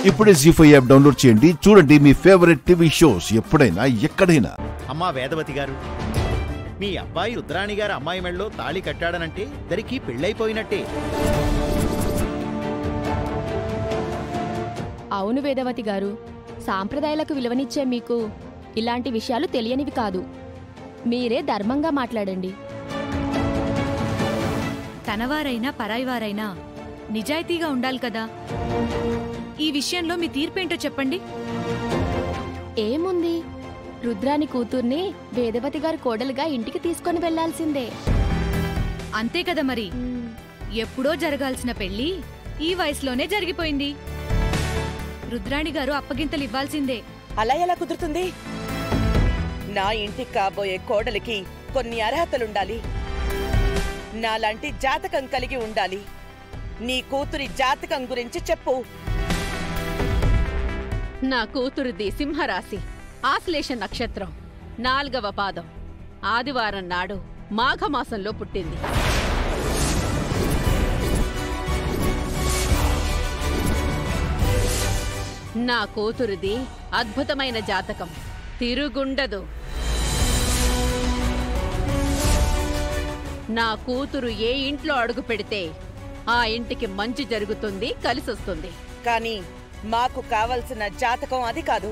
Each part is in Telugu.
ఇప్పుడే జీ5 యాప్ డౌన్లోడ్ చేయండి. చూడండి మీ ఫేవరెట్ టీవీ షోస్ ఎప్పుడైనా ఎక్కడైనా. అమ్మా వేదవతి గారు, మీ అబ్బాయి రుద్రాణి గారు అమ్మాయి మెళ్ళలో తాళి కట్టాడనంటే దరికి పెళ్ళైపోయినట్టే. అవును వేదవతి గారు, సాంప్రదాయాలకు విలువనిచ్చే మీకు ఇలాంటి విషయాలు తెలియనివి కాదు. మీరే ధర్మంగా మాట్లాడండి. తనవారైనా పరాయివారైనా నిజాయితీగా ఉండాలి కదా. ఈ విషయంలో మీ తీర్పేంటో చెప్పండి. ఏముంది, రుద్రాని కూతుర్ని వేదవతి గారి కోడలుగా ఇంటికి తీసుకొని వెళ్లాల్సిందే. అంతే కదా మరి. ఎప్పుడో జరగాల్సిన పెళ్లి ఈ వయసులోనే జరిగిపోయింది. రుద్రాణి గారు అప్పగింతలు ఇవ్వాల్సిందే. అలా ఎలా కుదురుతుంది? నా ఇంటికి కాబోయే కోడలికి కొన్ని అర్హతలుండాలి. నాలాంటి జాతకం కలిగి ఉండాలి. నీ కూతురి జాతకం గురించి చెప్పు. నా కూతురిది సింహరాశి, ఆశ్లేష నక్షత్రం, 4వ పాదం, ఆదివారం నాడు మాఘమాసంలో పుట్టింది. నా కూతురిది అద్భుతమైన జాతకం, తిరుగుండదు. నా కూతురు ఏ ఇంట్లో అడుగు పెడితే ఆ ఇంటికి మంచి జరుగుతుంది, కలిసొస్తుంది. కానీ మాకు కావలసిన జాతకం అది కాదు.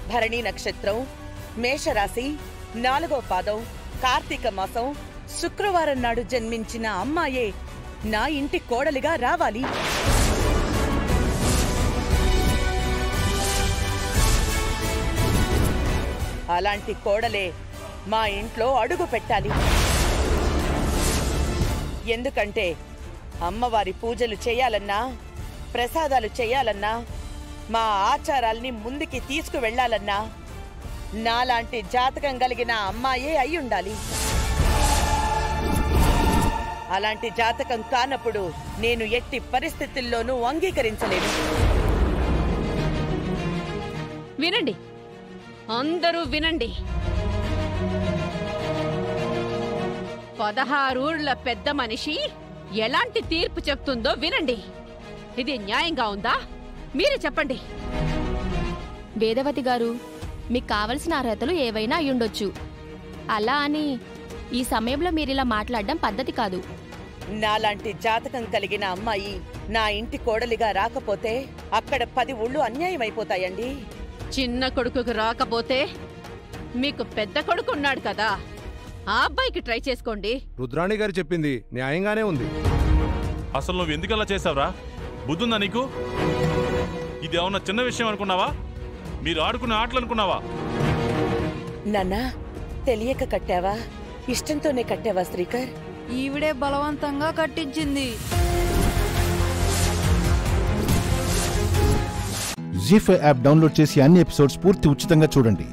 భరణి నక్షత్రం, మేషరాశి, 4వ పాదం, కార్తీక మాసం, శుక్రవారం నాడు జన్మించిన అమ్మాయే నా ఇంటి కోడలిగా రావాలి. అలాంటి కోడలే మా ఇంట్లో అడుగు పెట్టాలి. ఎందుకంటే అమ్మవారి పూజలు చేయాలన్నా, ప్రసాదాలు చేయాలన్నా, మా ఆచారాల్ని ముందుకి తీసుకువెళ్లాలన్నా నాలాంటి జాతకం కలిగిన అమ్మాయే అయ్యుండాలి. అలాంటి జాతకం కానప్పుడు నేను ఎట్టి పరిస్థితుల్లోనూ అంగీకరించలేను. వినండి, అందరూ వినండి. 16 ఊళ్ళ పెద్ద మనిషి ఎలాంటి తీర్పు చెప్తుందో వినండి. ఇది న్యాయంగా ఉందా? మీరే చెప్పండి. వేదవతి గారు, మీకు కావలసిన అర్హతలు ఏవైనా అయ్యుండొచ్చు. అలా అని ఈ సమయంలో మీరిలా మాట్లాడడం పద్ధతి కాదు. నాలాంటి జాతకం కలిగిన అమ్మాయి నా ఇంటి కోడలిగా రాకపోతే అక్కడ 10 ఊళ్ళు అన్యాయమైపోతాయండి. చిన్న కొడుకుకు రాకపోతే మీకు పెద్ద కొడుకు ఉన్నాడు కదా, ఆ అబ్బాయికి ట్రై చేసుకోండి. రుద్రాణి గారు చెప్పింది న్యాయంగానే ఉంది. అసలు నువ్వు ఎందుకు అలా చేసావురా? బుద్ధుందా నీకు? ఇది ఏమన్నా చిన్న విషయం అనుకున్నావా? మీరు ఆడుకునే ఆటలు అనుకున్నావా? నాన్నా, తెలియక కట్టావా? ఇష్టంతోనే కట్టావా శ్రీకర్? ఈవిడే బలవంతంగా కట్టించింది. జీ5 యాప్ డౌన్లోడ్ చేసి అన్ని ఎపిసోడ్స్ పూర్తి ఉచితంగా చూడండి.